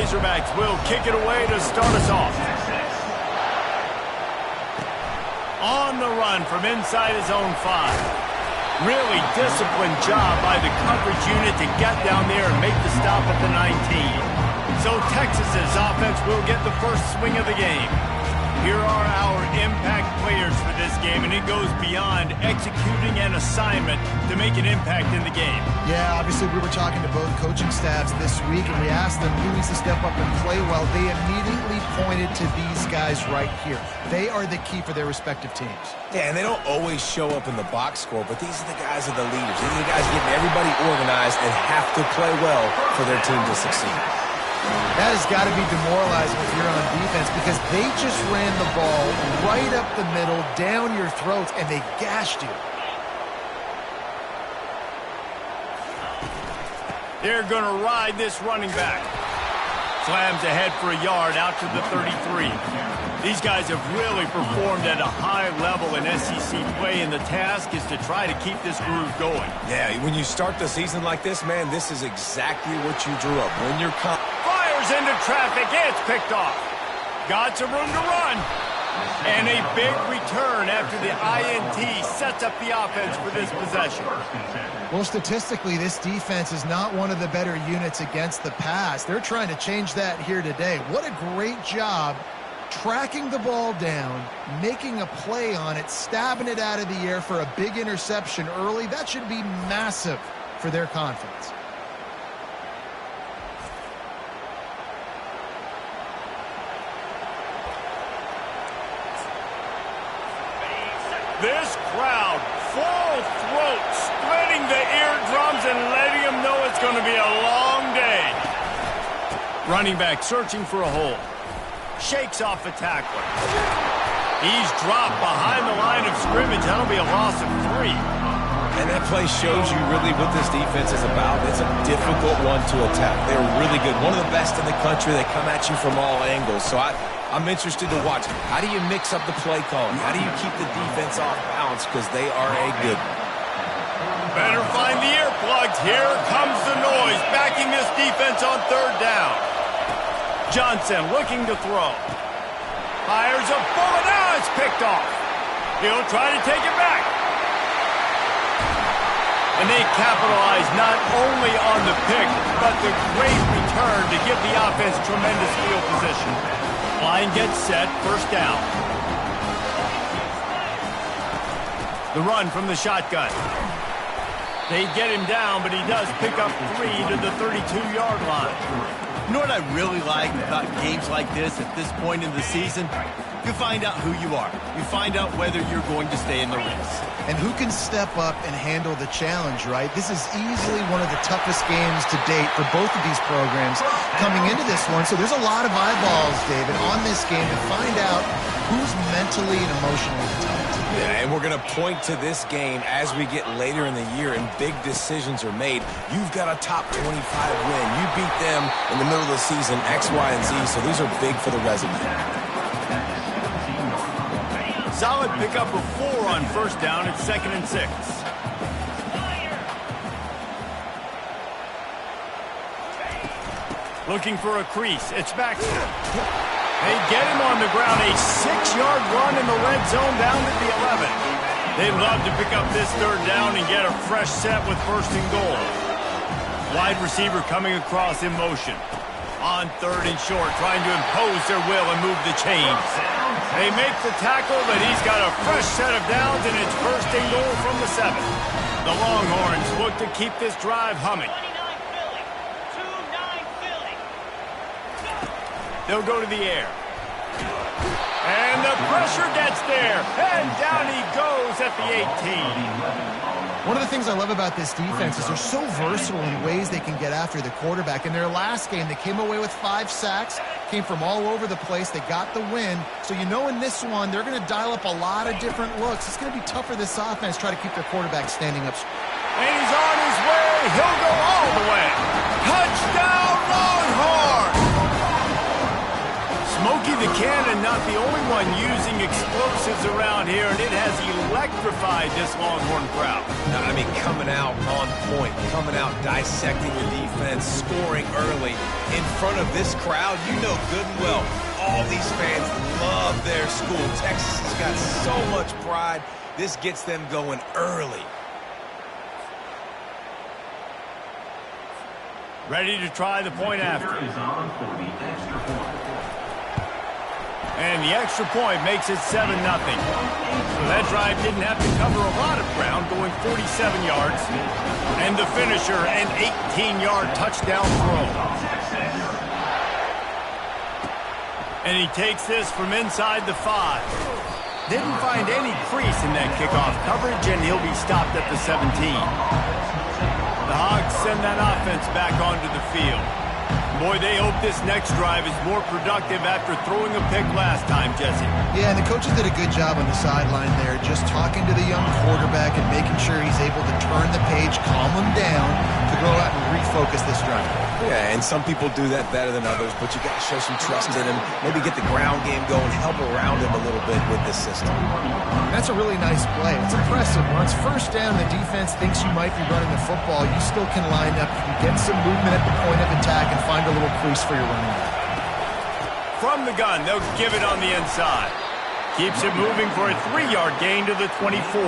Razorbacks will kick it away to start us off. On the run from inside his own 5. Really disciplined job by the coverage unit to get down there and make the stop at the 19. So Texas's offense will get the first swing of the game. Here are our impact players for this game, and it goes beyond executing an assignment to make an impact in the game. Yeah, obviously we were talking to both coaching staffs this week, and we asked them who needs to step up and play well. They immediately pointed to these guys right here. They are the key for their respective teams. Yeah, and they don't always show up in the box score, but these are the guys that are the leaders. These are the guys getting everybody organized and have to play well for their team to succeed. That has got to be demoralizing if you're on defense, because they just ran the ball right up the middle, down your throats, and they gashed you. They're going to ride this running back. Slams ahead for a yard out to the 33. These guys have really performed at a high level in SEC play, and the task is to try to keep this groove going. Yeah, when you start the season like this, man, this is exactly what you drew up. When you're into traffic, it's picked off. Got some room to run. And a big return after the INT sets up the offense for this possession. Well, statistically, this defense is not one of the better units against the pass. They're trying to change that here today. What a great job tracking the ball down, making a play on it, stabbing it out of the air for a big interception early. That should be massive for their confidence. This crowd, full throat, splitting the eardrums and letting them know it's going to be a long day. Running back searching for a hole. Shakes off a tackler. He's dropped behind the line of scrimmage. That'll be a loss of 3. And that play shows you really what this defense is about. It's a difficult one to attack. They're really good. One of the best in the country. They come at you from all angles. So I'm interested to watch. How do you mix up the play calling? How do you keep the defense off balance? Because they are a good one. Better find the earplugs. Here comes the noise, backing this defense on 3rd down. Johnson looking to throw. Fires a bullet. Now it's picked off. He'll try to take it back. And they capitalize not only on the pick, but the great return to give the offense tremendous field position. Line gets set, 1st down. The run from the shotgun. They get him down, but he does pick up 3 to the 32-yard line. You know what I really like about games like this at this point in the season? You find out who you are. You find out whether you're going to stay in the race. And who can step up and handle the challenge, right? This is easily one of the toughest games to date for both of these programs coming into this one. So there's a lot of eyeballs, David, on this game to find out who's mentally and emotionally tight. Yeah, and we're going to point to this game as we get later in the year and big decisions are made. You've got a top 25 win. You beat them in the middle of the season, X, Y, and Z, so these are big for the resume. Solid pickup of 4 on 1st down. It's 2nd and 6. Looking for a crease. It's Baxter. They get him on the ground. A 6-yard run in the red zone down to the 11. They'd love to pick up this 3rd down and get a fresh set with 1st and goal. Wide receiver coming across in motion. On 3rd and short, trying to impose their will and move the chains. They make the tackle, but he's got a fresh set of downs, and it's 1st and goal from the 7. The Longhorns look to keep this drive humming. They'll go to the air. And the pressure gets there. And down he goes at the 18. One of the things I love about this defense is they're so versatile in ways they can get after the quarterback. In their last game, they came away with 5 sacks, came from all over the place. They got the win. So you know in this one, they're going to dial up a lot of different looks. It's going to be tough for this offense to try to keep their quarterback standing up. And he's on his way. He'll go all the way. Touchdown, Longhorns! Smokey the Cannon not the only one using explosives around here, and it has electrified this Longhorn crowd. I mean, coming out on point, coming out dissecting the defense, scoring early in front of this crowd. You know good and well, all these fans love their school. Texas has got so much pride. This gets them going early. Ready to try the point after. And the extra point makes it 7-0. So that drive didn't have to cover a lot of ground, going 47 yards. And the finisher, an 18-yard touchdown throw. And he takes this from inside the 5. Didn't find any crease in that kickoff coverage, and he'll be stopped at the 17. The Hogs send that offense back onto the field. Boy, they hope this next drive is more productive after throwing a pick last time, Jesse. Yeah, and the coaches did a good job on the sideline there, just talking to the young quarterback and making sure he's able to turn the page, calm him down, to go out and refocus this drive. Yeah, and some people do that better than others, but you got to show some trust in him, maybe get the ground game going, help around him a little bit with this system. That's a really nice play. It's impressive. Once first down, the defense thinks you might be running the football. You still can line up. You can get some movement at the point of attack and find a little crease for your running back. From the gun, they'll give it on the inside. Keeps it moving for a 3-yard gain to the 24.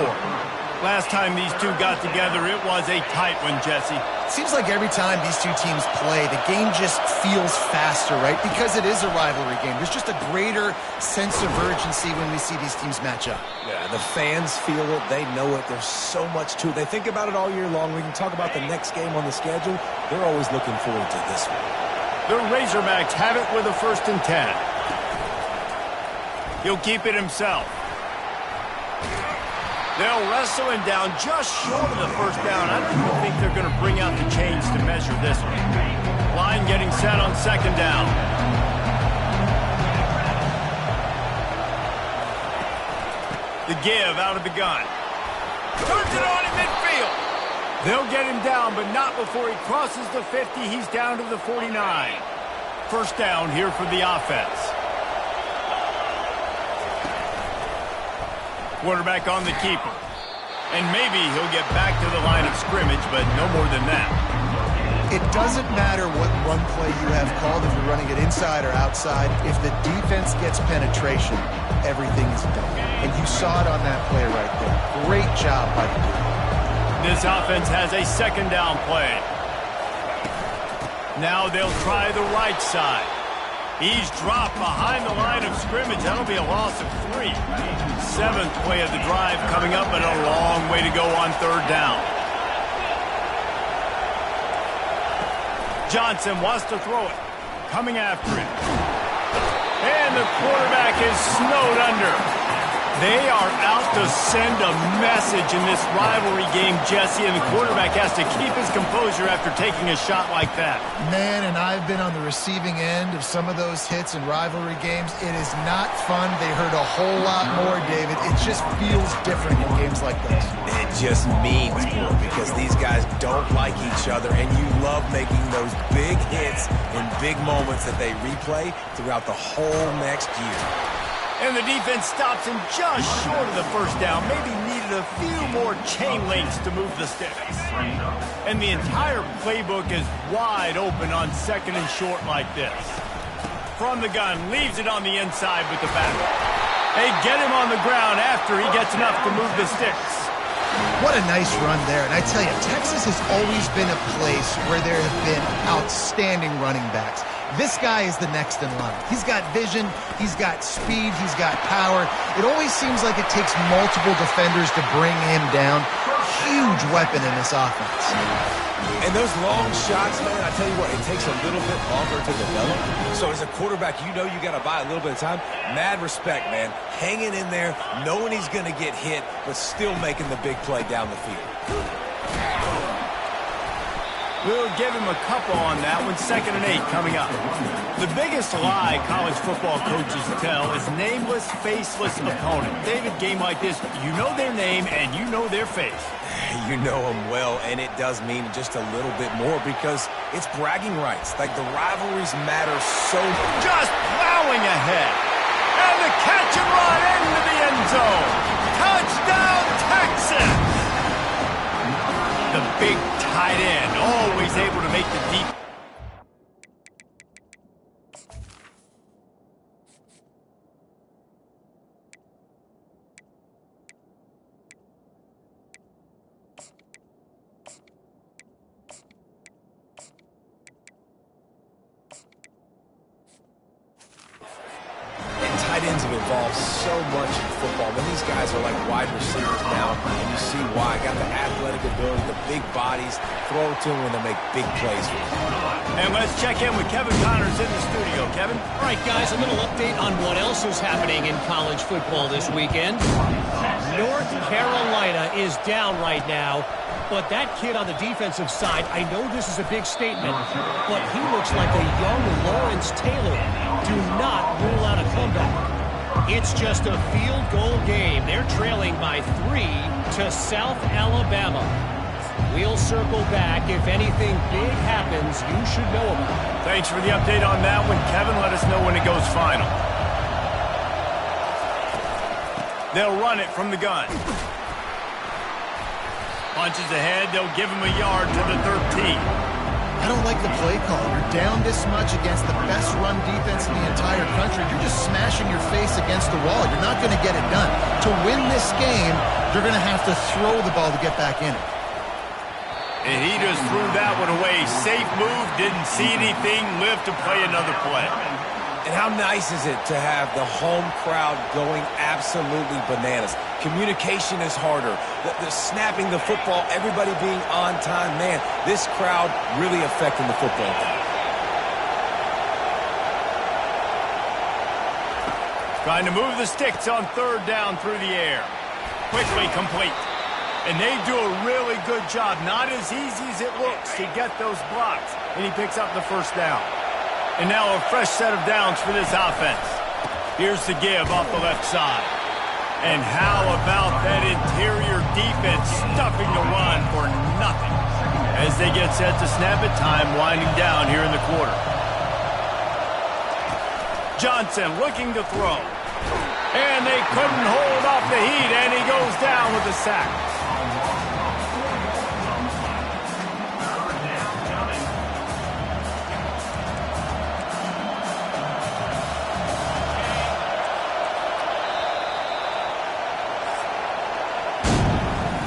Last time these two got together, it was a tight one, Jesse. Seems like every time these two teams play, the game just feels faster, right? Because it is a rivalry game. There's just a greater sense of urgency when we see these teams match up. Yeah, the fans feel it. They know it. There's so much to it. They think about it all year long. We can talk about the next game on the schedule. They're always looking forward to this one. The Razorbacks have it with a 1st and 10. He'll keep it himself. They'll wrestle him down just short of the 1st down. I don't even think they're going to bring out the chains to measure this one. Line getting set on 2nd down. The give out of the gun. Turns it on in midfield. They'll get him down, but not before he crosses the 50. He's down to the 49. 1st down here for the offense. Quarterback on the keeper. And maybe he'll get back to the line of scrimmage, but no more than that. It doesn't matter what run play you have called, if you're running it inside or outside. If the defense gets penetration, everything is done. And you saw it on that play right there. Great job by the defense. This offense has a 2nd down play. Now they'll try the right side. He's dropped behind the line of scrimmage. That'll be a loss of 3. 7th play of the drive coming up, and a long way to go on 3rd down. Johnson wants to throw it. Coming after it. And the quarterback is snowed under. They are out to send a message in this rivalry game, Jesse, and the quarterback has to keep his composure after taking a shot like that. Man, and I've been on the receiving end of some of those hits in rivalry games. It is not fun. They hurt a whole lot more, David. It just feels different in games like this. It just means more because these guys don't like each other, and you love making those big hits in big moments that they replay throughout the whole next year. And the defense stops him just short of the 1st down. Maybe needed a few more chain links to move the sticks. And the entire playbook is wide open on 2nd and short like this. From the gun, leaves it on the inside with the back. They get him on the ground after he gets enough to move the sticks. What a nice run there. And I tell you, Texas has always been a place where there have been outstanding running backs. This guy is the next in line. He's got vision, he's got speed, he's got power. It always seems like it takes multiple defenders to bring him down. Huge weapon in this offense. And those long shots, man, I tell you what, it takes a little bit longer to develop. So as a quarterback, you know you got to buy a little bit of time. Mad respect, man. Hanging in there, knowing he's going to get hit, but still making the big play down the field. We'll give him a couple on that one. 2nd and 8 coming up. The biggest lie college football coaches tell is nameless, faceless opponent. David, game like this, you know their name and you know their face. You know them well, and it does mean just a little bit more because it's bragging rights. Like the rivalries matter so much. Just plowing ahead. And the catch and run into the end zone. Touchdown, Texans! The big tight end, always able to make the deep. Tight ends have evolved so much in football. When these guys are like wide receivers now, and you see why. Got the athletic ability, the big bodies, throw it to them when they make big plays. And let's check in with Kevin Connors in the studio. Kevin? All right, guys, a little update on what else is happening in college football this weekend. North Carolina is down right now, but that kid on the defensive side, I know this is a big statement, but he looks like a young Lawrence Taylor. Do not rule out a comeback. It's just a field goal game. They're trailing by 3 to South Alabama. We'll circle back. If anything big happens, you should know about it. Thanks for the update on that one, Kevin. Let us know when it goes final. They'll run it from the gun. Punches ahead. They'll give him a yard to the 13. I don't like the play call. You're down this much against the best run defense in the entire country. You're just smashing your face against the wall. You're not going to get it done. To win this game, you're going to have to throw the ball to get back in it. And he just threw that one away. Safe move, didn't see anything, lived to play another play. And how nice is it to have the home crowd going absolutely bananas? Communication is harder. The snapping the football, everybody being on time. Man, this crowd really affecting the football game. Trying to move the sticks on third down through the air. Quickly complete. And they do a really good job. Not as easy as it looks to get those blocks. And he picks up the first down. And now a fresh set of downs for this offense. Here's the give off the left side. And how about that interior defense stuffing the run for nothing? As they get set to snap it, time winding down here in the quarter. Johnson looking to throw. And they couldn't hold off the heat, and he goes down with a sack.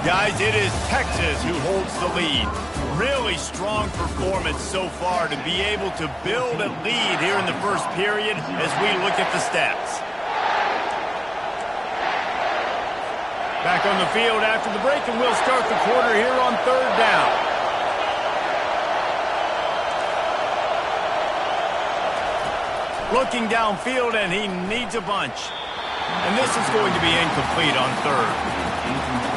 Guys, it is Texas who holds the lead. Really strong performance so far to be able to build a lead here in the first period as we look at the stats. Back on the field after the break, and we'll start the quarter here on third down. Looking downfield, and he needs a bunch. And this is going to be incomplete on third.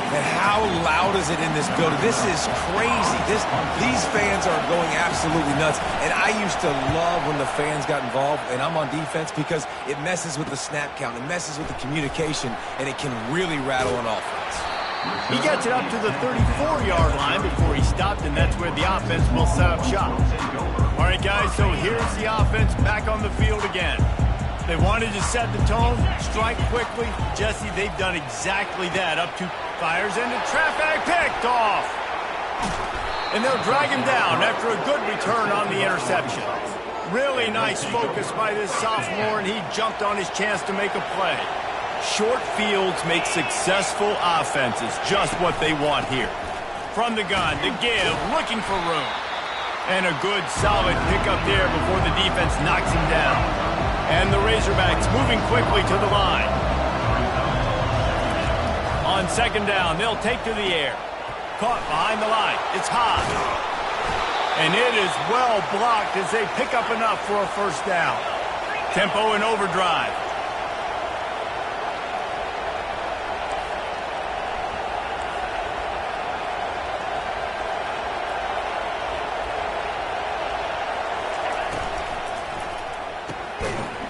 And how loud is it in this building? This is crazy. These fans are going absolutely nuts. And I used to love when the fans got involved, and I'm on defense, because it messes with the snap count. It messes with the communication, and it can really rattle an offense. He gets it up to the 34-yard line before he stopped, and that's where the offense will set up shop. All right, guys, so here's the offense back on the field again. They wanted to set the tone, strike quickly. Jesse, they've done exactly that. Up to fires into traffic, picked off. And they'll drag him down after a good return on the interception. Really nice focus by this sophomore, and he jumped on his chance to make a play. Short fields make successful offenses just what they want here. From the gun, the give, looking for room. And a good, solid pickup there before the defense knocks him down. And the Razorbacks moving quickly to the line. On second down, they'll take to the air. Caught behind the line. It's high. And it is well blocked as they pick up enough for a first down. Tempo and overdrive.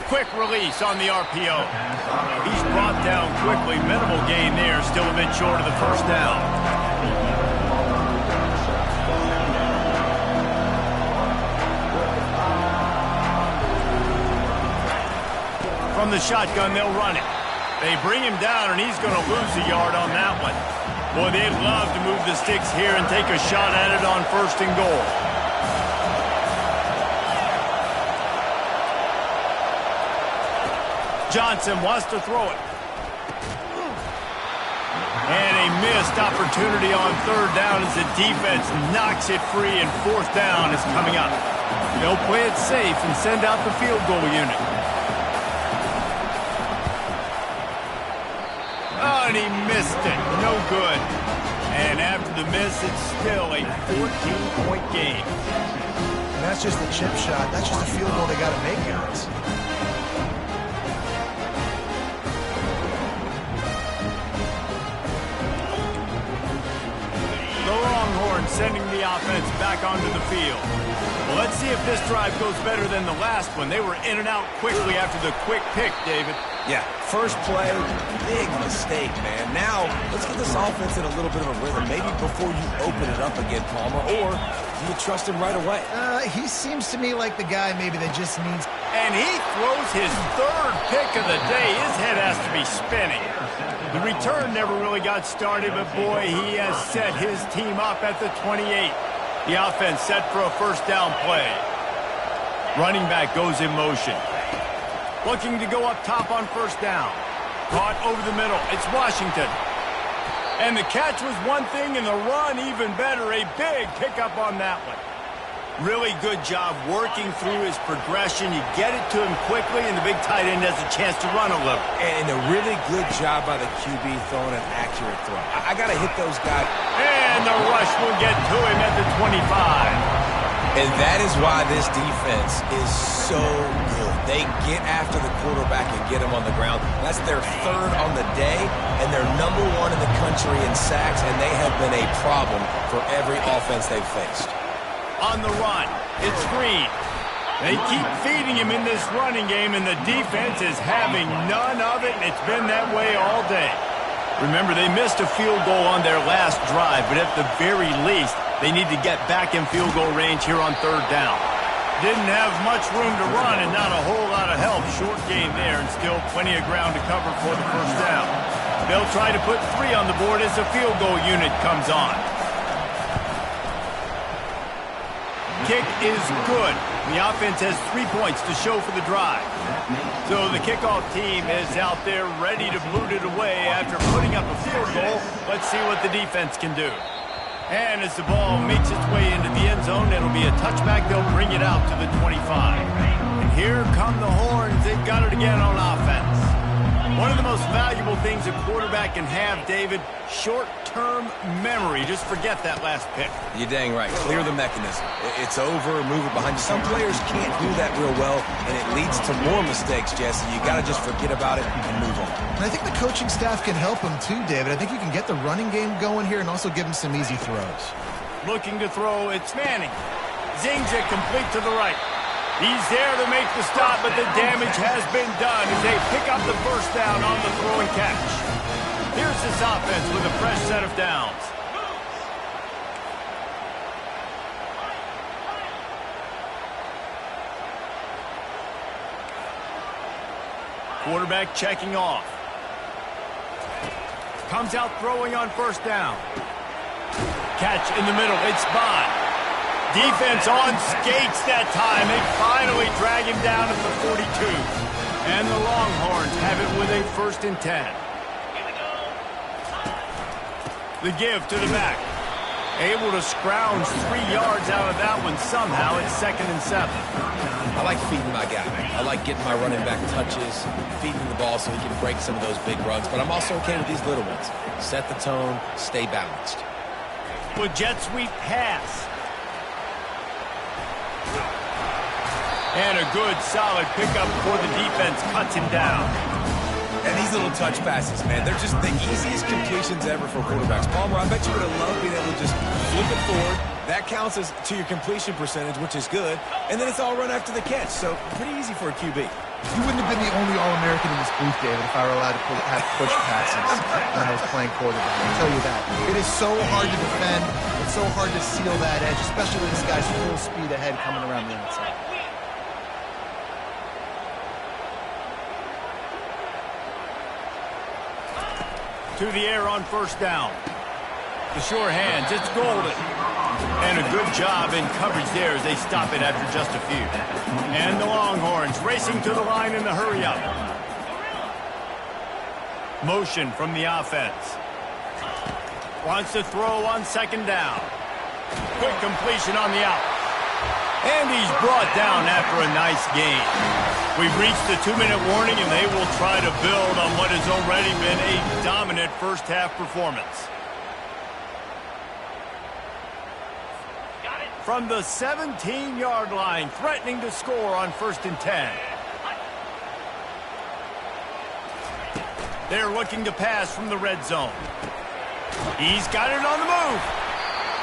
Quick release on the RPO. He's brought down quickly. Minimal gain there. Still a bit short of the first down. From the shotgun, they'll run it. They bring him down, and he's going to lose a yard on that one. Boy, they'd love to move the sticks here and take a shot at it on 1st and goal. Johnson wants to throw it. And a missed opportunity on 3rd down as the defense knocks it free, and 4th down is coming up. They'll play it safe and send out the field goal unit. Oh, and he missed it. No good. And after the miss, it's still a 14-point game. And that's just a chip shot. That's just a field goal they got to make, guys. The Longhorns sending the offense back onto the field. Well, let's see if this drive goes better than the last one. They were in and out quickly after the quick pick, David. Yeah, first play, big mistake, man. Now, let's get this offense in a little bit of a rhythm. Maybe before you open it up again, Palmer, or do you trust him right away? He seems to me like the guy maybe that just needs... And he throws his 3rd pick of the day. His head has to be spinning. The return never really got started, but boy, he has set his team up at the 28. The offense set for a 1st down play. Running back goes in motion. Looking to go up top on 1st down. Caught over the middle. It's Washington. And the catch was one thing, and the run even better. A big pickup on that one. Really good job working through his progression. You get it to him quickly, and the big tight end has a chance to run a little. And a really good job by the QB throwing an accurate throw. I got to hit those guys. And the rush will get to him at the 25. And that is why this defense is so good. They get after the quarterback and get him on the ground. That's their 3rd on the day, and they're number 1 in the country in sacks, and they have been a problem for every offense they've faced. On the run, it's Green. They keep feeding him in this running game, and the defense is having none of it, and it's been that way all day. Remember, they missed a field goal on their last drive, but at the very least, they need to get back in field goal range here on 3rd down. Didn't have much room to run and not a whole lot of help. Short gain there, and still plenty of ground to cover for the 1st down. They'll try to put 3 on the board as the field goal unit comes on. Kick is good. The offense has 3 points to show for the drive. So the kickoff team is out there ready to boot it away after putting up a field goal. Let's see what the defense can do. And as the ball makes its way into the end zone, it'll be a touchback. They'll bring it out to the 25. And here come the Horns. They've got it again on offense. One of the most valuable things a quarterback can have, David, short-term memory. Just forget that last pick. You're dang right. Clear the mechanism. It's over, move it behind you. Some players can't do that real well, and it leads to more mistakes, Jesse. You got to just forget about it and move on. And I think the coaching staff can help him too, David. I think you can get the running game going here and also give him some easy throws. Looking to throw, it's Manning. Zings it complete to the right. He's there to make the stop, but the damage has been done as they pick up the 1st down on the throw and catch. Here's this offense with a fresh set of downs. Quarterback checking off. Comes out throwing on 1st down. Catch in the middle. It's Bond. Defense on skates that time. They finally drag him down at the 42. And the Longhorns have it with a 1st and 10. The give to the back. Able to scrounge 3 yards out of that one somehow. It's 2nd and 7. I like feeding my guy. I like getting my running back touches, feeding the ball so he can break some of those big runs. But I'm also okay with these little ones. Set the tone, stay balanced. With jet sweep pass. And a good, solid pickup before the defense cuts him down. And these little touch passes, man, they're just the easiest completions ever for quarterbacks. Palmer, I bet you would have loved being able to just flip it forward. That counts as to your completion percentage, which is good. And then it's all run after the catch, so pretty easy for a QB. You wouldn't have been the only All-American in this booth, David, if I were allowed to have push passes when I was playing quarterback. I'll tell you that. It is so hard to defend. It's so hard to seal that edge, especially with this guy's full speed ahead coming around the outside. to the air on first down. The sure hands, it's golden. And a good job in coverage there as they stop it after just a few. And the Longhorns racing to the line in the hurry-up. Motion from the offense. Wants to throw on second down. Quick completion on the out. And he's brought down after a nice gain. We've reached the 2-minute warning, and they will try to build on what has already been a dominant first-half performance. From the 17-yard line, threatening to score on 1st and 10. They're looking to pass from the red zone. He's got it on the move.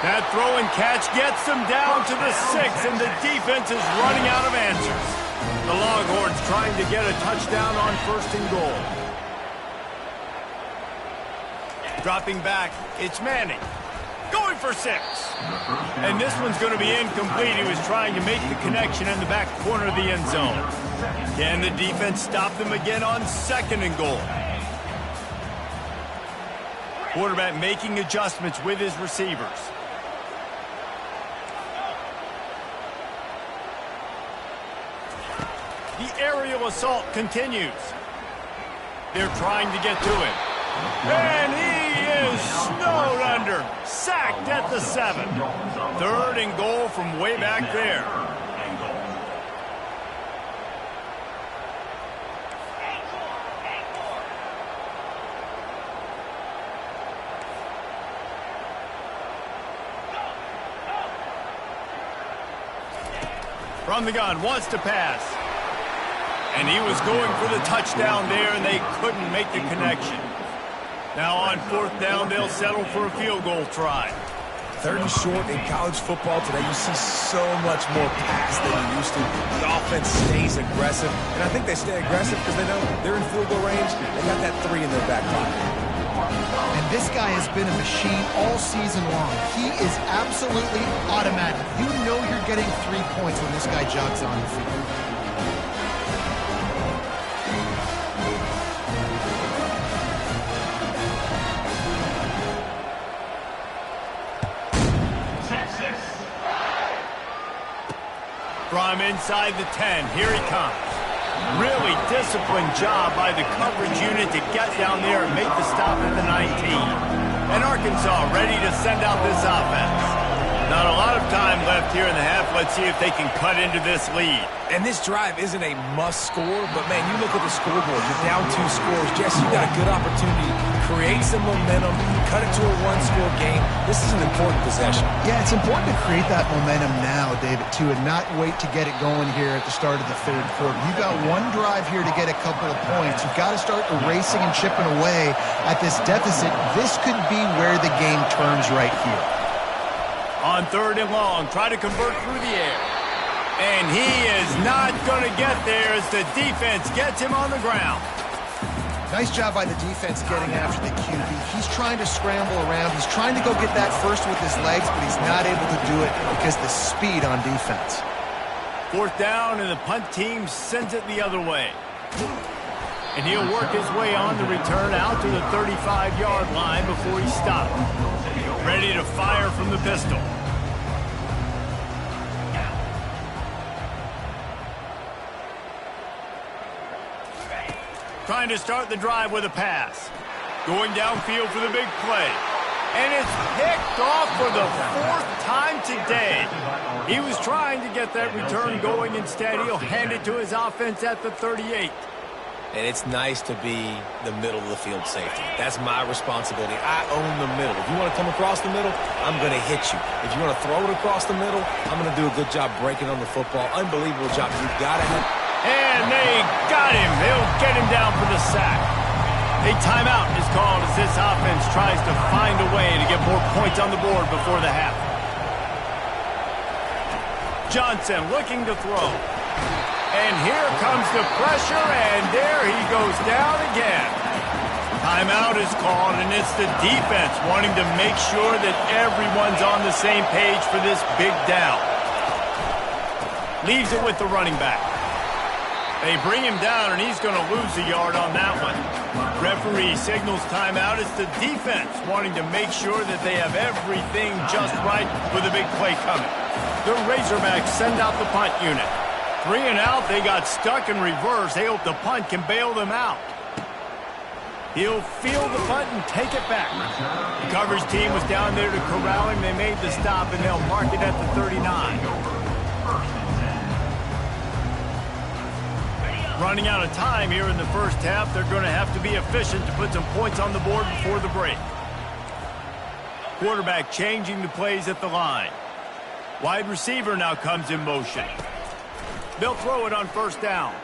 That throw and catch gets them down to the 6, and the defense is running out of answers. The Longhorns trying to get a touchdown on 1st and goal. Dropping back, it's Manning. Going for 6. And this one's going to be incomplete. He was trying to make the connection in the back corner of the end zone. Can the defense stop them again on 2nd and goal? Quarterback making adjustments with his receivers. The aerial assault continues. They're trying to get to him. And he is snowed under. Sacked at the 7. 3rd and goal from way back there. From the gun, wants to pass. And he was going for the touchdown there, and they couldn't make the connection. Now on 4th down, they'll settle for a field goal try. 3rd and short in college football today, you see so much more pass than you used to. The offense stays aggressive, and I think they stay aggressive because they know they're in field goal range. They got that 3 in their back pocket. And this guy has been a machine all season long. He is absolutely automatic. You know you're getting 3 points when this guy jogs on the field. From inside the 10, here he comes. Really disciplined job by the coverage unit to get down there and make the stop at the 19. And Arkansas ready to send out this offense. Not a lot of time left here in the half. Let's see if they can cut into this lead. And this drive isn't a must score, but man, you look at the scoreboard. You're down 2 scores. Jesse, you got a good opportunity. Create some momentum. Cut it to a 1-score game. This is an important possession. Yeah, it's important to create that momentum now, David, too, and not wait to get it going here at the start of the 3rd quarter. You've got one drive here to get a couple of points. You've got to start erasing and chipping away at this deficit. This could be where the game turns right here. On 3rd and long, try to convert through the air. And he is not going to get there as the defense gets him on the ground. Nice job by the defense getting after the QB. He's trying to scramble around. He's trying to go get that first with his legs, but he's not able to do it because the speed on defense. 4th down, and the punt team sends it the other way. And he'll work his way on the return out to the 35-yard line before he stopped. Ready to fire from the pistol. Trying to start the drive with a pass. Going downfield for the big play. And it's picked off for the 4th time today. He was trying to get that return going. Instead, he'll hand it to his offense at the 38. And it's nice to be the middle of the field safety. That's my responsibility. I own the middle. If you want to come across the middle, I'm going to hit you. If you want to throw it across the middle, I'm going to do a good job breaking on the football. Unbelievable job. You've got to have... And they got him. They'll get him down for the sack. A timeout is called as this offense tries to find a way to get more points on the board before the half. Johnson looking to throw. And here comes the pressure, and there he goes down again. Timeout is called, and it's the defense wanting to make sure that everyone's on the same page for this big down. Leaves it with the running back. They bring him down, and he's going to lose a yard on that one. Referee signals timeout. It's the defense wanting to make sure that they have everything just right with a big play coming. The Razorbacks send out the punt unit. 3 and out, they got stuck in reverse. They hope the punt can bail them out. He'll field the punt and take it back. The coverage team was down there to corral him. They made the stop, and they'll mark it at the 39. Running out of time here in the first half. They're going to have to be efficient to put some points on the board before the break. Quarterback changing the plays at the line. Wide receiver now comes in motion. They'll throw it on first down.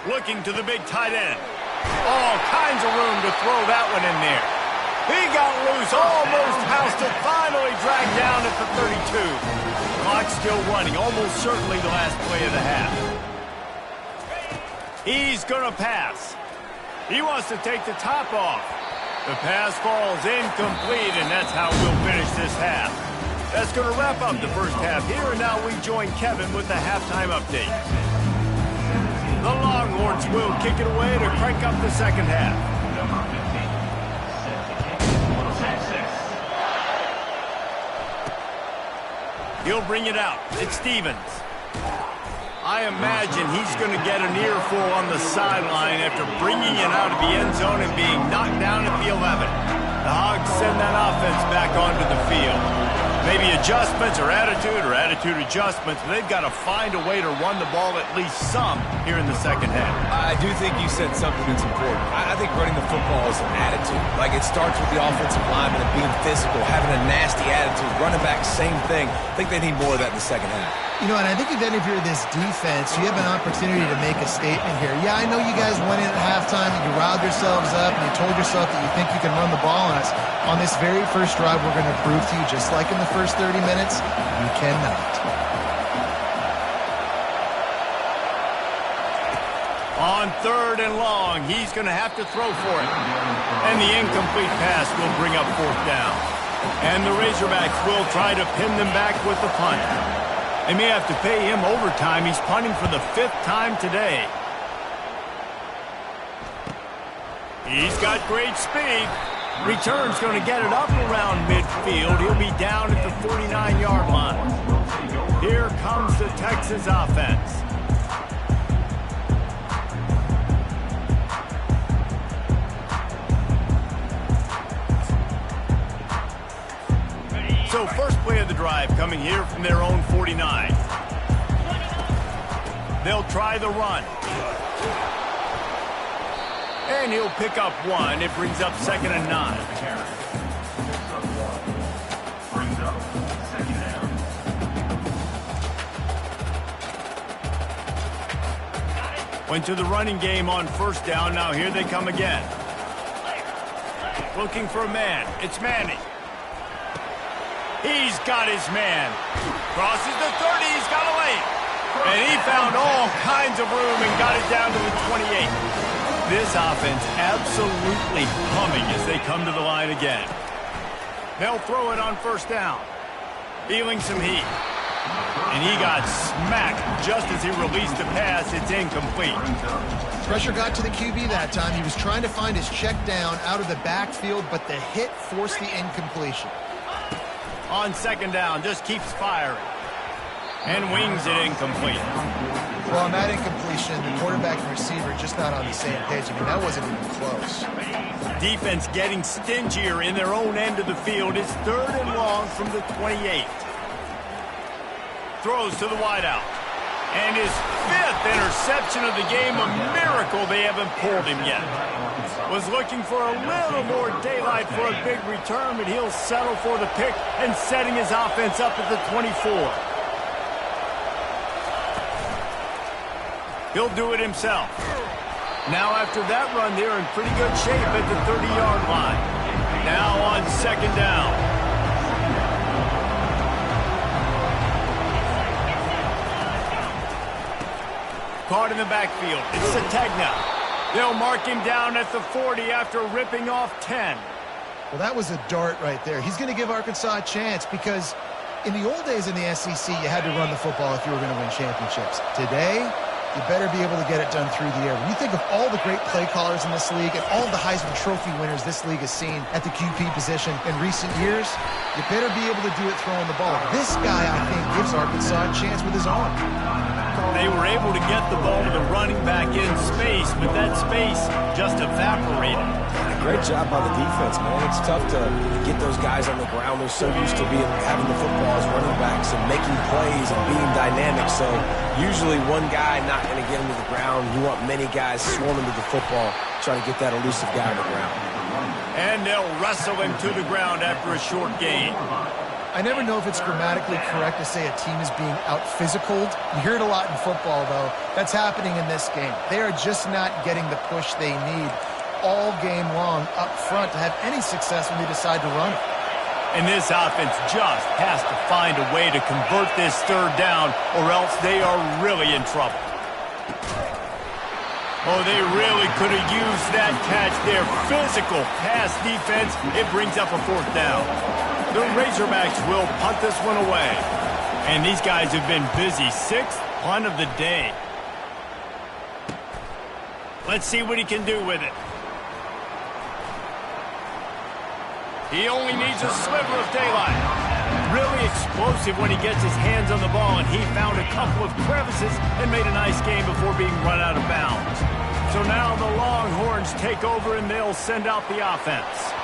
Looking to the big tight end. All kinds of room to throw that one in there. He got loose, almost housed it, finally dragged down at the 32. Clock still running, almost certainly the last play of the half. He's going to pass. He wants to take the top off. The pass falls incomplete, and that's how we'll finish this half. That's going to wrap up the first half here, and now we join Kevin with the halftime update. The Longhorns will kick it away to crank up the second half. He'll bring it out. It's Stevens. I imagine he's going to get an earful on the sideline after bringing it out of the end zone and being knocked down at the 11. The Hogs send that offense back onto the field. Maybe adjustments or attitude adjustments, but they've got to find a way to run the ball at least some here in the second half. I do think you said something that's important. I think running the football is an attitude. Like, it starts with the offensive lineman and being physical, having a nasty attitude. Running back, same thing. I think they need more of that in the second half. You know, and I think if any of you are this defense, you have an opportunity to make a statement here. Yeah, I know you guys went in at halftime and you riled yourselves up and you told yourself that you think you can run the ball on us. On this very first drive, we're going to prove to you, just like in the first 30 minutes, you cannot. On 3rd and long, he's going to have to throw for it. And the incomplete pass will bring up 4th down. And the Razorbacks will try to pin them back with the punt. They may have to pay him overtime. He's punting for the 5th time today. He's got great speed. Return's going to get it up around midfield. He'll be down at the 49-yard line. Here comes the Texas offense. So first play of the drive coming here from their own 49. They'll try the run. And he'll pick up 1. It brings up 2nd and 9. Went to the running game on 1st down. Now here they come again. Looking for a man. It's Manning. He's got his man. Crosses the 30. He's got a lane. And he found all kinds of room and got it down to the 28. This offense absolutely humming as they come to the line again. They'll throw it on 1st down. Feeling some heat. And he got smacked just as he released the pass. It's incomplete. Pressure got to the QB that time. He was trying to find his check down out of the backfield, but the hit forced the incompletion. On 2nd down, just keeps firing. And wings it incomplete. Well, on that incompletion, the quarterback and receiver just not on the same page. I mean, that wasn't even close. Defense getting stingier in their own end of the field. It's 3rd and long from the 28. Throws to the wideout. And his 5th interception of the game. A miracle they haven't pulled him yet. Was looking for a little more daylight for a big return, but he'll settle for the pick and setting his offense up at the 24. He'll do it himself. Now after that run, they're in pretty good shape at the 30-yard line. Now on 2nd down. Caught in the backfield. It's Sategna. They'll mark him down at the 40 after ripping off 10. Well, that was a dart right there. He's going to give Arkansas a chance because in the old days in the SEC, you had to run the football if you were going to win championships. Today, you better be able to get it done through the air. When you think of all the great play callers in this league and all the Heisman Trophy winners this league has seen at the QB position in recent years, you better be able to do it throwing the ball. This guy, I think, gives Arkansas a chance with his arm. They were able to get the ball to the running back in space, but that space just evaporated. Great job by the defense, man. It's tough to get those guys on the ground. They're so used to having the football as running backs and making plays and being dynamic. So usually one guy not going to get him to the ground. You want many guys swarming to the football, trying to get that elusive guy on the ground. And they'll wrestle him to the ground after a short gain. I never know if it's grammatically correct to say a team is being out-physicaled. You hear it a lot in football, though. That's happening in this game. They are just not getting the push they need all game long up front to have any success when they decide to run it. And this offense just has to find a way to convert this third down, or else they are really in trouble. Oh, they really could have used that catch there. Physical pass defense. It brings up a fourth down. The Razorbacks will punt this one away. And these guys have been busy. Sixth punt of the day. Let's see what he can do with it. He only needs a sliver of daylight. Really explosive when he gets his hands on the ball, and he found a couple of crevices and made a nice game before being run out of bounds. So now the Longhorns take over, and they'll send out the offense.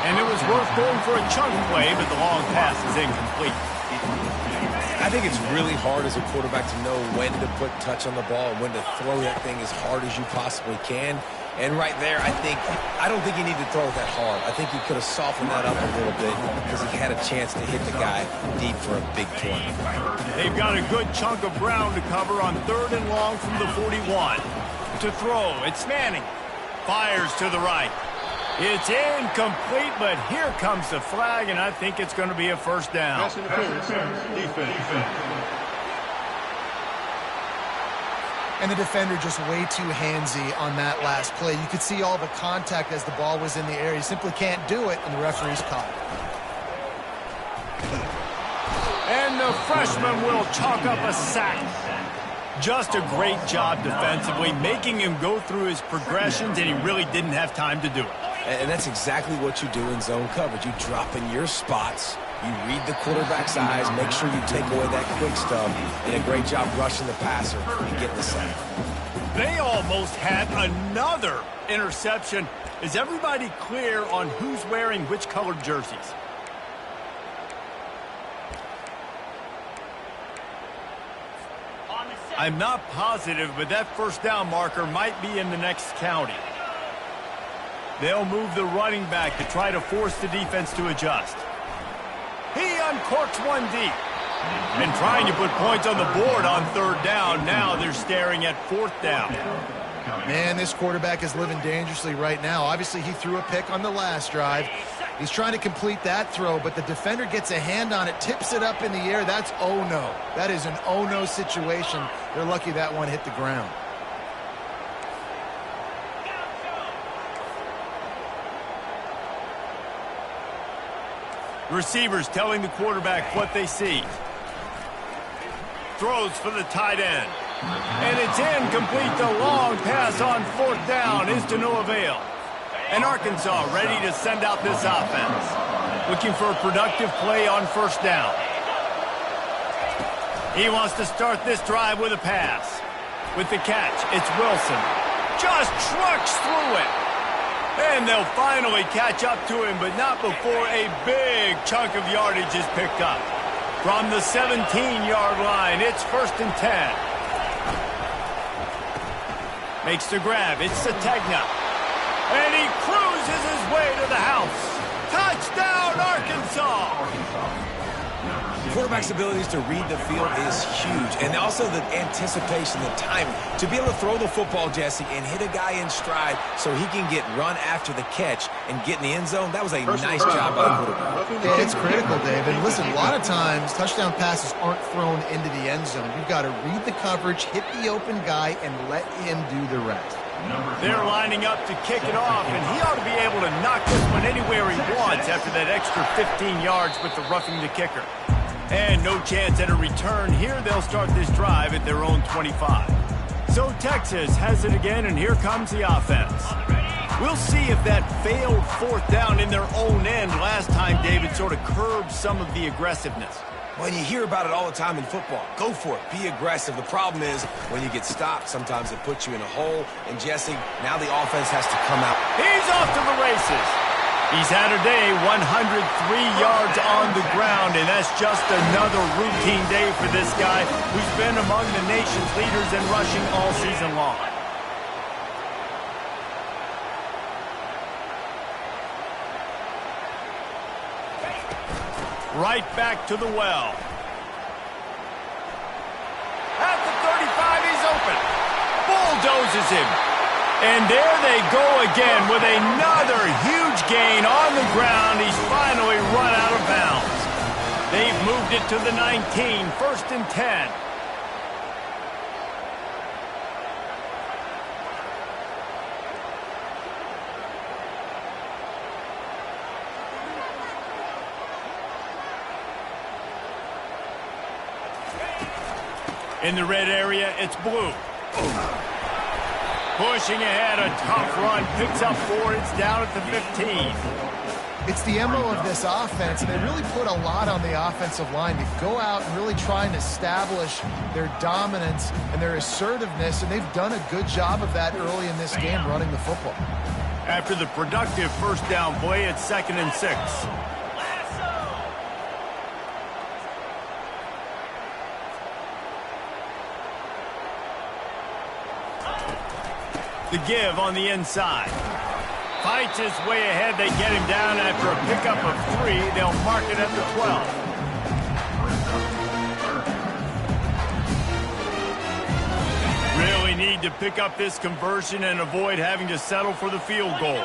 And it was worth going for a chunk play, but the long pass is incomplete. I think it's really hard as a quarterback to know when to put touch on the ball and when to throw that thing as hard as you possibly can. And right there, I don't think he needed to throw it that hard. I think he could have softened that up a little bit because he had a chance to hit the guy deep for a big play. They've got a good chunk of ground to cover on 3rd and long from the 41. To throw, it's Manning. Fires to the right. It's incomplete, but here comes the flag, and I think it's going to be a first down. Pass interference. Defense. And the defender just way too handsy on that last play. You could see all the contact as the ball was in the air. He simply can't do it, and the referee's caught it. And the freshman will chalk up a sack. Just a great job defensively, making him go through his progressions, and he really didn't have time to do it. And that's exactly what you do in zone coverage. You drop in your spots, you read the quarterback's eyes, make sure you take away that quick stuff, and a great job rushing the passer and getting the sack. They almost had another interception. Is everybody clear on who's wearing which colored jerseys? I'm not positive, but that first down marker might be in the next county. They'll move the running back to try to force the defense to adjust. He uncorks one deep. And trying to put points on the board on 3rd down. Now they're staring at 4th down. Man, this quarterback is living dangerously right now. Obviously, he threw a pick on the last drive. He's trying to complete that throw, but the defender gets a hand on it, tips it up in the air. That's oh-no. That is an oh-no situation. They're lucky that one hit the ground. Receivers telling the quarterback what they see. Throws for the tight end. And it's incomplete. The long pass on 4th down is to no avail. And Arkansas ready to send out this offense. Looking for a productive play on 1st down. He wants to start this drive with a pass. With the catch, it's Wilson. Just trucks through it. And they'll finally catch up to him, but not before a big chunk of yardage is picked up. From the 17-yard line, it's 1st and 10. Makes the grab. It's Sategna. And he cruises his way to the house. Touchdown, Arkansas! The quarterback's abilities to read the field is huge. And also the anticipation, the timing. To be able to throw the football, Jesse, and hit a guy in stride so he can get run after the catch and get in the end zone, that was a nice job by the quarterback. Yeah, it's critical, Dave. And listen, a lot of times touchdown passes aren't thrown into the end zone. You've got to read the coverage, hit the open guy, and let him do the rest. They're lining up to kick it off, and he ought to be able to knock this one anywhere he wants after that extra 15 yards with the roughing the kicker. And no chance at a return here. They'll start this drive at their own 25. So Texas has it again, and here comes the offense. We'll see if that failed fourth down in their own end last time, David, sort of curbed some of the aggressiveness. When you hear about it all the time in football, go for it. Be aggressive. The problem is when you get stopped, sometimes it puts you in a hole. And, Jesse, now the offense has to come out. He's off to the races. He's had a day, 103 yards on the ground, and that's just another routine day for this guy who's been among the nation's leaders in rushing all season long. Right back to the well. At the 35, he's open. Bulldozes him. And there they go again with another huge gain on the ground. He's finally run out of bounds. They've moved it to the 19, 1st and 10. In the red area, it's blue. Pushing ahead, a tough run, picks up 4, it's down at the 15. It's the MO of this offense, and they really put a lot on the offensive line to go out and really try and establish their dominance and their assertiveness, and they've done a good job of that early in this game running the football. After the productive first down play, it's 2nd and 6. The give on the inside. Fights his way ahead. They get him down after a pickup of 3. They'll mark it at the 12. Really need to pick up this conversion and avoid having to settle for the field goal.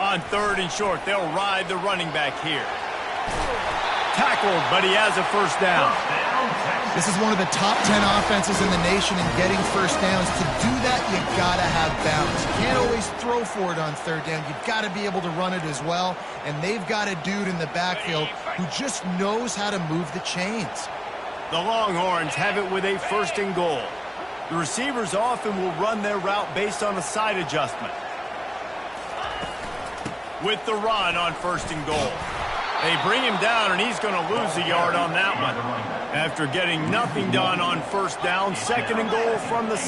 On 3rd and short, they'll ride the running back here. Tackled, but he has a first down. This is one of the top 10 offenses in the nation in getting first downs. To do that, you got to have balance. You can't always throw for it on 3rd down. You've got to be able to run it as well. And they've got a dude in the backfield who just knows how to move the chains. The Longhorns have it with a 1st and goal. The receivers often will run their route based on a side adjustment. With the run on 1st and goal. They bring him down, and he's going to lose a yard on that one. After getting nothing done on 1st down, 2nd and goal from the 6.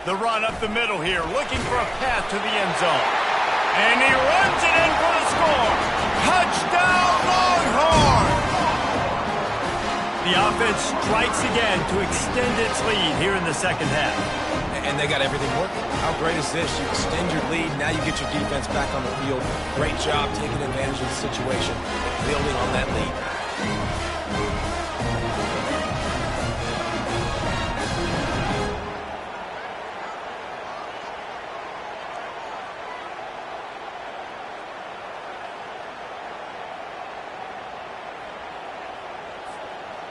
The run up the middle here, looking for a path to the end zone. And he runs it in for the score. Touchdown, Longhorns! The offense strikes again to extend its lead here in the 2nd half. And they got everything working. How great is this? You extend your lead, now you get your defense back on the field. Great job taking advantage of the situation, building on that lead.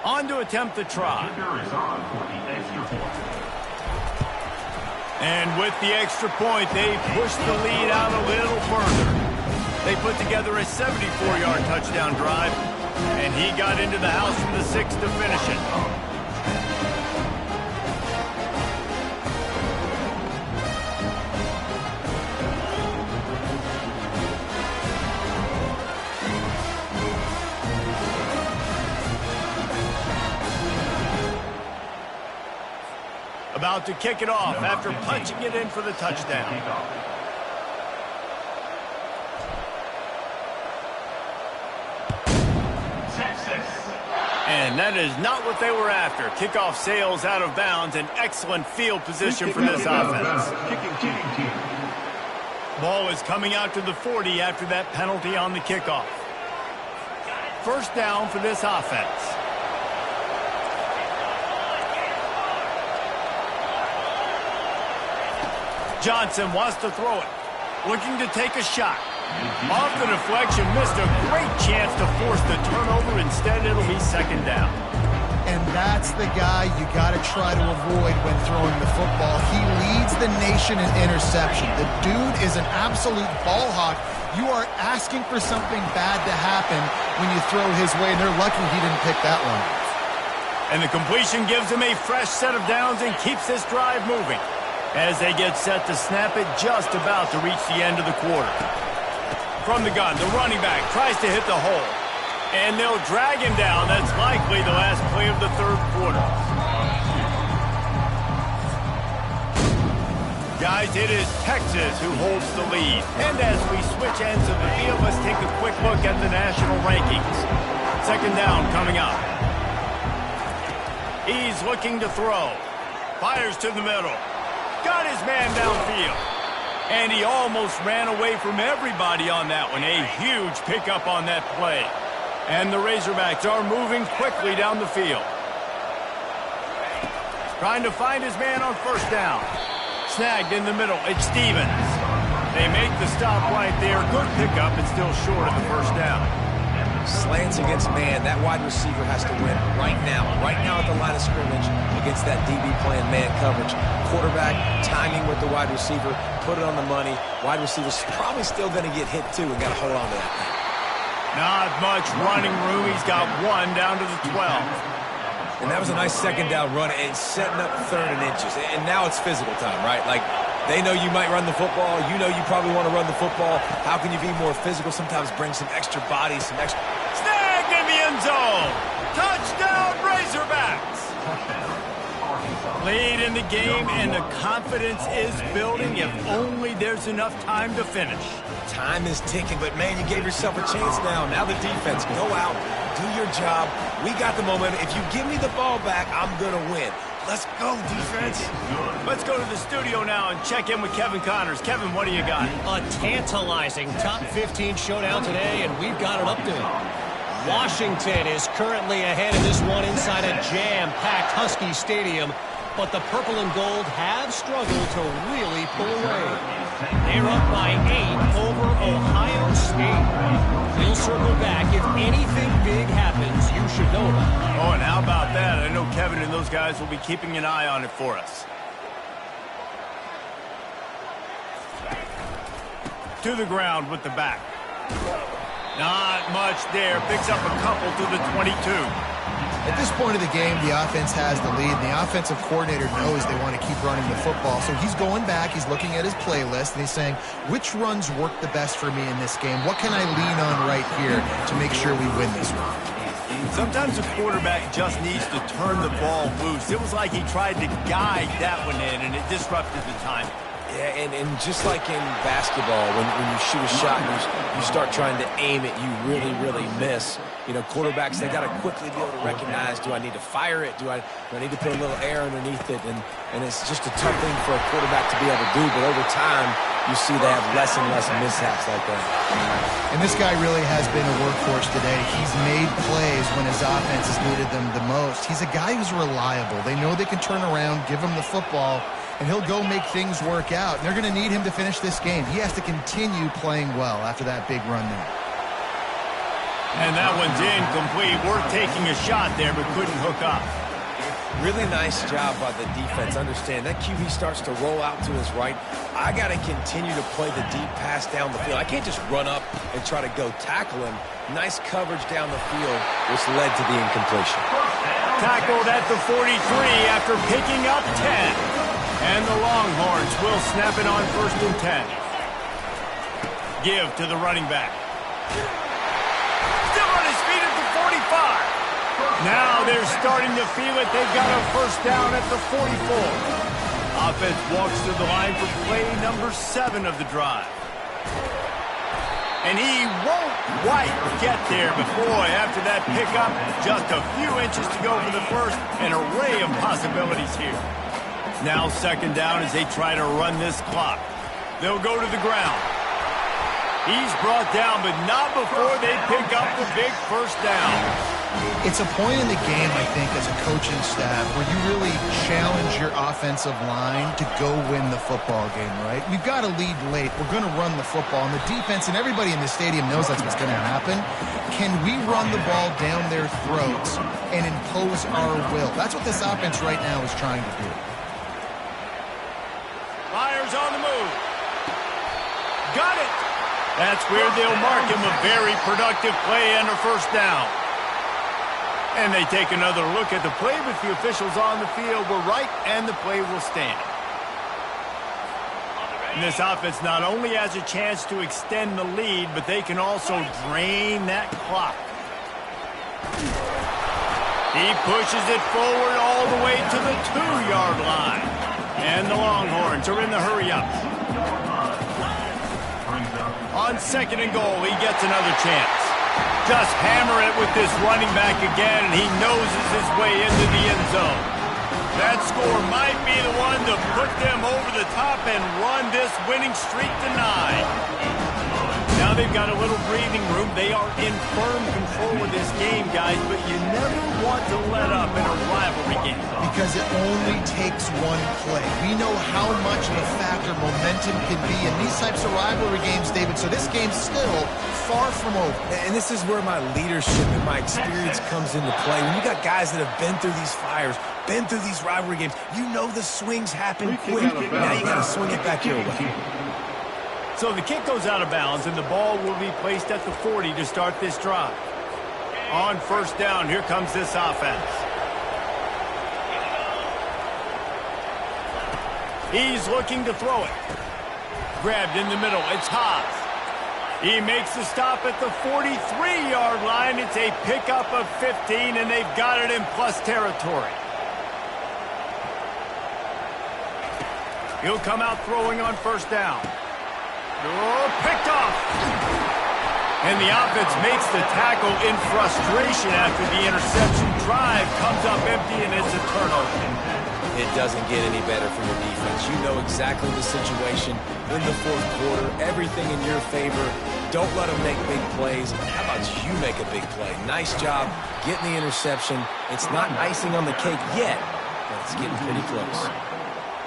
On to attempt the try. And with the extra point, they push the lead out a little further. They put together a 74-yard touchdown drive, and he got into the house from the 6 to finish it. About to kick it off after punching it in for the touchdown. And that is not what they were after. Kickoff sails out of bounds, an excellent field position for this offense. Ball is coming out to the 40 after that penalty on the kickoff. 1st down for this offense. Johnson wants to throw it. Looking to take a shot. Off the deflection, missed a great chance to force the turnover. Instead, it'll be 2nd down. and that's the guy you got to try to avoid when throwing the football. He leads the nation in interception. The dude is an absolute ball hawk. You are asking for something bad to happen when you throw his way, and they're lucky he didn't pick that one. And the completion gives him a fresh set of downs and keeps this drive moving as they get set to snap it just about to reach the end of the quarter. From the gun, the running back tries to hit the hole, and they'll drag him down. That's likely the last play of the third quarter. Guys, it is Texas who holds the lead. And as we switch ends of the field, let's take a quick look at the national rankings. Second down coming up. He's looking to throw. Fires to the middle. Got his man downfield. And he almost ran away from everybody on that one. A huge pickup on that play. And the Razorbacks are moving quickly down the field. Trying to find his man on first down. Snagged in the middle. It's Stevens. They make the stop right there. Good pickup, but still short of the first down. Slants against man. That wide receiver has to win right now at the line of scrimmage against that DB playing man coverage. Quarterback, timing with the wide receiver, put it on the money. Wide receiver's probably still going to get hit too and got to hold on to that thing. Not much running room. He's got one down to the 12. And that was a nice second down run and setting up third and inches. And now it's physical time, right? Like, they know you might run the football. You know you probably want to run the football. How can you be more physical? Sometimes bring some extra body, some extra... Snagged in the end zone. Touchdown, Razorbacks. Lead in the game, and the confidence is building if only there's enough time to finish. Time is ticking, but, man, you gave yourself a chance now. Now the defense, go out, do your job. We got the momentum. If you give me the ball back, I'm going to win. Let's go, defense. Let's go to the studio now and check in with Kevin Connors. Kevin, what do you got? A tantalizing top 15 showdown today, and we've got an update. Washington is currently ahead in this one inside a jam-packed Husky Stadium, but the purple and gold have struggled to really pull away. They're up by 8 over Ohio State. We'll circle back. If anything big happens, you should know about it. Oh, and how about that? I know Kevin and those guys will be keeping an eye on it for us. To the ground with the back. Not much there. Picks up a couple to the 22. At this point of the game, the offense has the lead, and the offensive coordinator knows they want to keep running the football. So he's going back, he's looking at his playlist, and he's saying, which runs work the best for me in this game? What can I lean on right here to make sure we win this one? Sometimes the quarterback just needs to turn the ball loose. It was like he tried to guide that one in, and it disrupted the time. Yeah, and just like in basketball, when you shoot a shot and you start trying to aim it, you really, really miss. You know, quarterbacks, they got to quickly be able to recognize, do I need to fire it? Do I need to put a little air underneath it? And it's just a tough thing for a quarterback to be able to do. But over time, you see they have less and less mishaps like that. And this guy really has been a workhorse today. He's made plays when his offense has needed them the most. He's a guy who's reliable. They know they can turn around, give him the football, and he'll go make things work out. And they're going to need him to finish this game. He has to continue playing well after that big run there. And that one's incomplete. Worth taking a shot there, but couldn't hook up. Really nice job by the defense. Understand, that QB starts to roll out to his right. I got to continue to play the deep pass down the field. I can't just run up and try to go tackle him. Nice coverage down the field, which led to the incompletion. Tackled at the 43 after picking up 10. And the Longhorns will snap it on 1st and 10. Give to the running back. Still on his feet at the 45. Now they're starting to feel it. They've got a first down at the 44. Offense walks to the line for play number 7 of the drive. And he won't quite get there, but boy, after that pickup, just a few inches to go for the first. An array of possibilities here. Now 2nd down as they try to run this clock. They'll go to the ground. He's brought down, but not before they pick up the big first down. It's a point in the game, I think, as a coaching staff where you really challenge your offensive line to go win the football game, right? We've got to lead late. We're going to run the football. And the defense and everybody in the stadium knows that's what's going to happen. Can we run the ball down their throats and impose our will? That's what this offense right now is trying to do. Myers on the move. Got it. That's where they'll mark him. A very productive play and a first down. And they take another look at the play with the officials on the field. We're right, and the play will stand. And this offense not only has a chance to extend the lead, but they can also drain that clock. He pushes it forward all the way to the 2-yard line. And the Longhorns are in the hurry-up. On 2nd and goal, he gets another chance. Just hammer it with this running back again, and he noses his way into the end zone. That score might be the one to put them over the top and run this winning streak to 9. Now they've got a little breathing room. They are in firm control of this game, guys, but you never want to let up in a rivalry game. Because it only takes one play. We know how much of a factor momentum can be in these types of rivalry games, David, so this game's still far from over. And this is where my leadership and my experience comes into play. When you got guys that have been through these fires, been through these rivalry games, you know the swings happen quick. Now you got to swing it back your way. So the kick goes out of bounds, and the ball will be placed at the 40 to start this drive. On first down, here comes this offense. He's looking to throw it. Grabbed in the middle. It's Haas. He makes the stop at the 43-yard line. It's a pickup of 15, and they've got it in plus territory. He'll come out throwing on first down. Oh, picked off. And the offense makes the tackle in frustration after the interception. Drive comes up empty, and it's a turnover. It doesn't get any better for your defense. You know exactly the situation in the fourth quarter. Everything in your favor. Don't let them make big plays. How about you make a big play? Nice job getting the interception. It's not icing on the cake yet, but it's getting pretty close.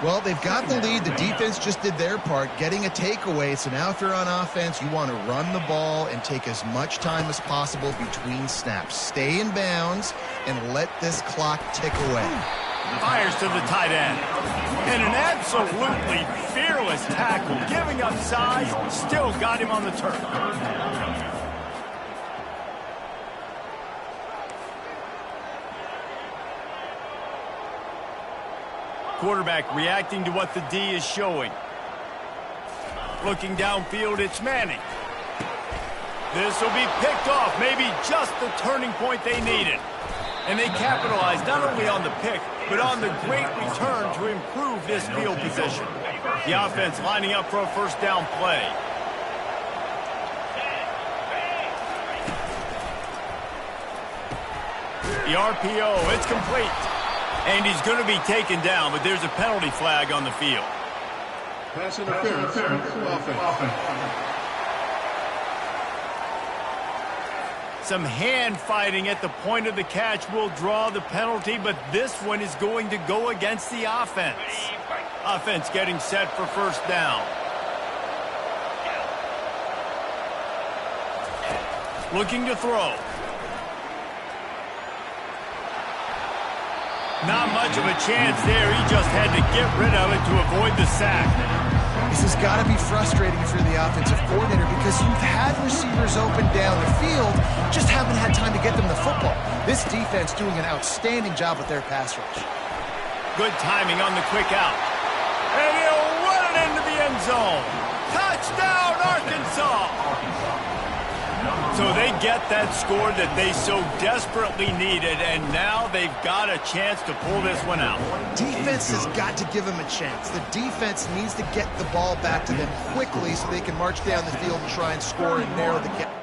Well, they've got the lead. The defense just did their part, getting a takeaway. So now if you're on offense, you want to run the ball and take as much time as possible between snaps. Stay in bounds and let this clock tick away. Fires to the tight end. And an absolutely fearless tackle, giving up size, still got him on the turf. Quarterback reacting to what the D is showing. Looking downfield, it's Manning. This will be picked off, maybe just the turning point they needed. And they capitalized not only on the pick, but on the great return to improve this field position. The offense lining up for a first down play. The RPO, it's complete. And he's going to be taken down, but there's a penalty flag on the field. Pass interference. Offense. Some hand fighting at the point of the catch will draw the penalty, but this one is going to go against the offense. Offense getting set for first down. Looking to throw. Not much of a chance there. He just had to get rid of it to avoid the sack. This has got to be frustrating for the offensive coordinator because you've had receivers open down the field, just haven't had time to get them the football. This defense doing an outstanding job with their pass rush. Good timing on the quick out. And he'll run it into the end zone. Touchdown, Arkansas! So they get that score that they so desperately needed, and now they've got a chance to pull this one out. Defense has got to give them a chance. The defense needs to get the ball back to them quickly so they can march down the field and try and score and narrow the gap.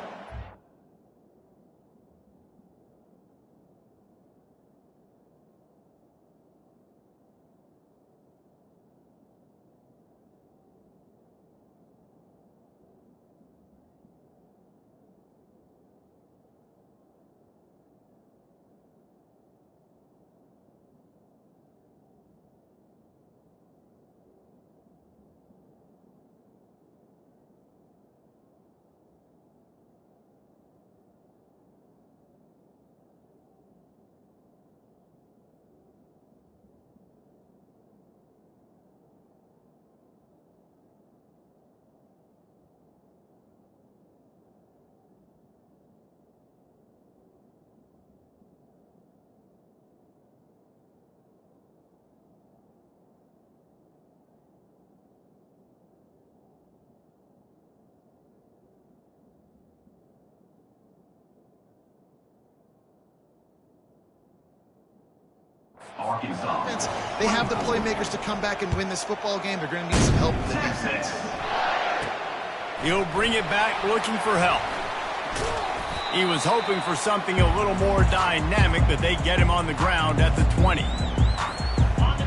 They have the playmakers to come back and win this football game. They're going to need some help with the defense. He'll bring it back looking for help. He was hoping for something a little more dynamic, but they get him on the ground at the 20.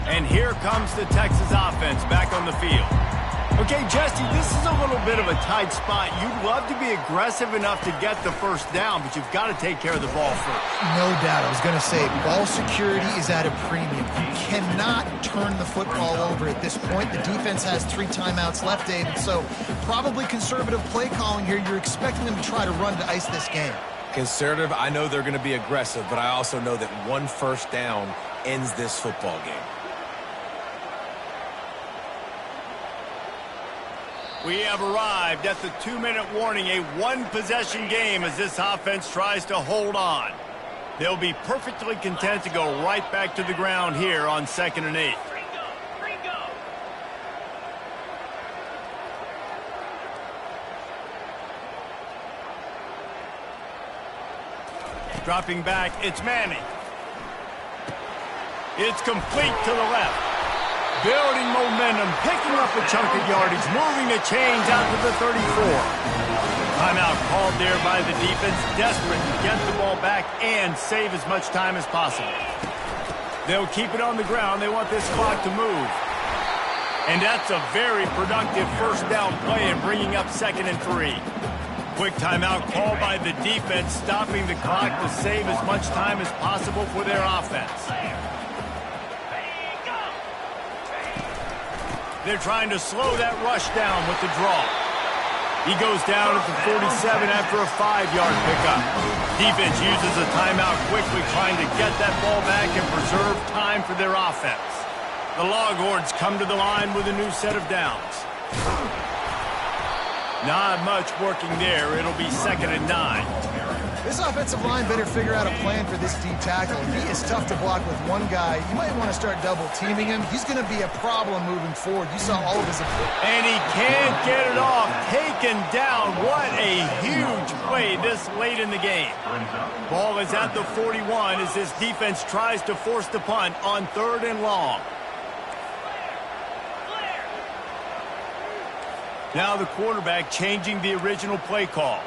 And here comes the Texas offense back on the field. Okay, Jesse, this is a little bit of a tight spot. You'd love to be aggressive enough to get the first down, but you've got to take care of the ball first. No doubt. I was going to say, ball security is at a premium. You cannot turn the football over at this point. The defense has 3 timeouts left, David, so probably conservative play calling here. You're expecting them to try to run to ice this game. Conservative, I know they're going to be aggressive, but I also know that 1 first down ends this football game. We have arrived at the 2-minute warning, a 1-possession game as this offense tries to hold on. They'll be perfectly content to go right back to the ground here on 2nd and 8. Dropping back, it's Manning. It's complete to the left. Building momentum, picking up a chunk of yardage, moving the chains out to the 34. Timeout called there by the defense, desperate to get the ball back and save as much time as possible. They'll keep it on the ground. They want this clock to move. And that's a very productive first down play and bringing up 2nd and 3. Quick timeout called by the defense, stopping the clock to save as much time as possible for their offense. They're trying to slow that rush down with the draw. He goes down at the 47 after a 5-yard pickup. Defense uses a timeout quickly, trying to get that ball back and preserve time for their offense. The Longhorns come to the line with a new set of downs. Not much working there. It'll be 2nd and 9. This offensive line better figure out a plan for this D tackle. He is tough to block with one guy. You might want to start double-teaming him. He's going to be a problem moving forward. You saw all of his... And he can't get it off. Taken down. What a huge play this late in the game. Ball is at the 41 as this defense tries to force the punt on 3rd and long. Now the quarterback changing the original play call.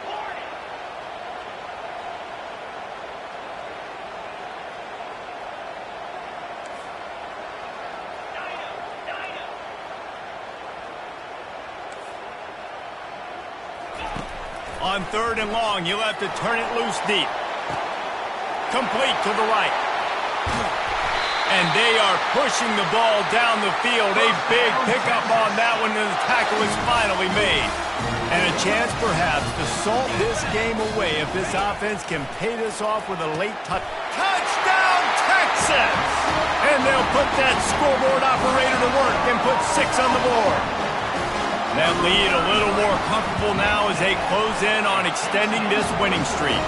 On 3rd and long, you'll have to turn it loose deep. Complete to the right. And they are pushing the ball down the field. A big pickup on that one, and the tackle is finally made. And a chance, perhaps, to salt this game away if this offense can pay this off with a late touchdown, Texas! And they'll put that scoreboard operator to work and put 6 on the board. That lead a little more comfortable now as they close in on extending this winning streak.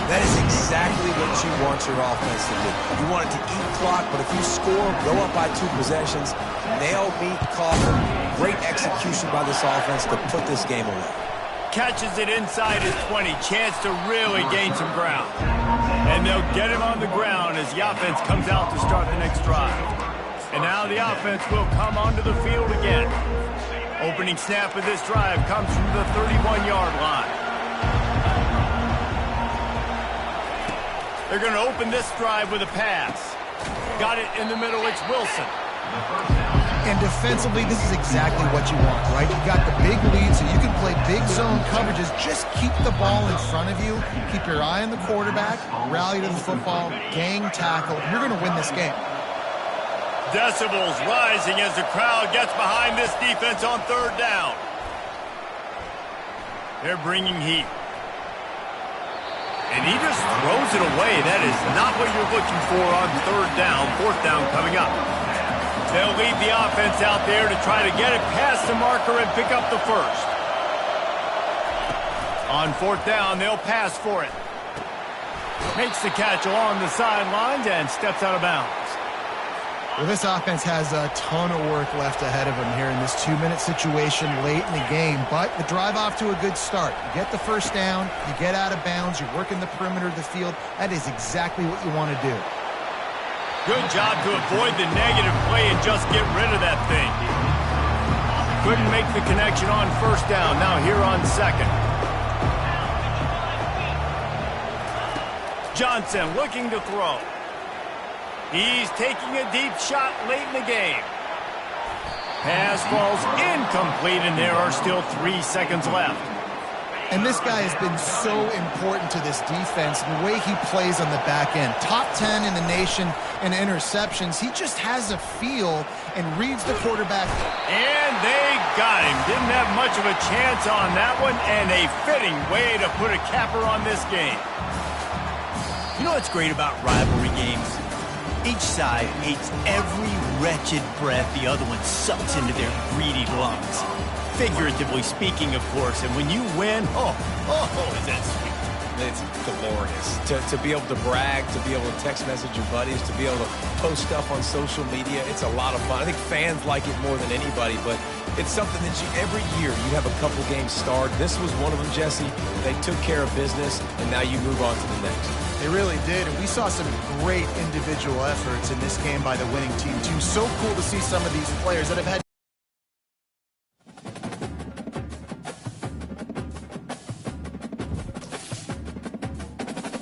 That is exactly what you want your offense to do. You want it to eat clock, but if you score, go up by 2 possessions, nail meet coffin, great execution by this offense to put this game away. Catches it inside his 20, chance to really gain some ground. And they'll get him on the ground as the offense comes out to start the next drive. And now the offense will come onto the field again. Opening snap of this drive comes from the 31-yard line. They're going to open this drive with a pass. Got it in the middle, it's Wilson. And defensively, this is exactly what you want, right? You got the big lead, so you can play big zone coverages. Just keep the ball in front of you. Keep your eye on the quarterback. Rally to the football. Gang tackle. You're going to win this game. Decibels rising as the crowd gets behind this defense on 3rd down. They're bringing heat. And he just throws it away. That is not what you're looking for on 3rd down. 4th down coming up. They'll lead the offense out there to try to get it past the marker and pick up the first. On 4th down, they'll pass for it. Makes the catch along the sidelines and steps out of bounds. Well, this offense has a ton of work left ahead of them here in this 2-minute situation late in the game, but the drive off to a good start. You get the first down, you get out of bounds, you're working the perimeter of the field. That is exactly what you want to do. Good job to avoid the negative play and just get rid of that thing. Couldn't make the connection on first down. Now here on second. Johnson looking to throw. He's taking a deep shot late in the game. Pass falls incomplete, and there are still 3 seconds left. And this guy has been so important to this defense, the way he plays on the back end. Top 10 in the nation in interceptions. He just has a feel and reads the quarterback. And they got him. Didn't have much of a chance on that one, and a fitting way to put a capper on this game. You know what's great about rivalry games? Each side hates every wretched breath the other one sucks into their greedy lungs. Figuratively speaking, of course, and when you win, is that sweet. It's glorious. To be able to brag, to be able to text message your buddies, to be able to post stuff on social media, it's a lot of fun. I think fans like it more than anybody, but it's something that every year you have a couple games starred. This was one of them, Jesse. They took care of business, and now you move on to the next. They really did, and we saw some great individual efforts in this game by the winning team, too. So cool to see some of these players that have had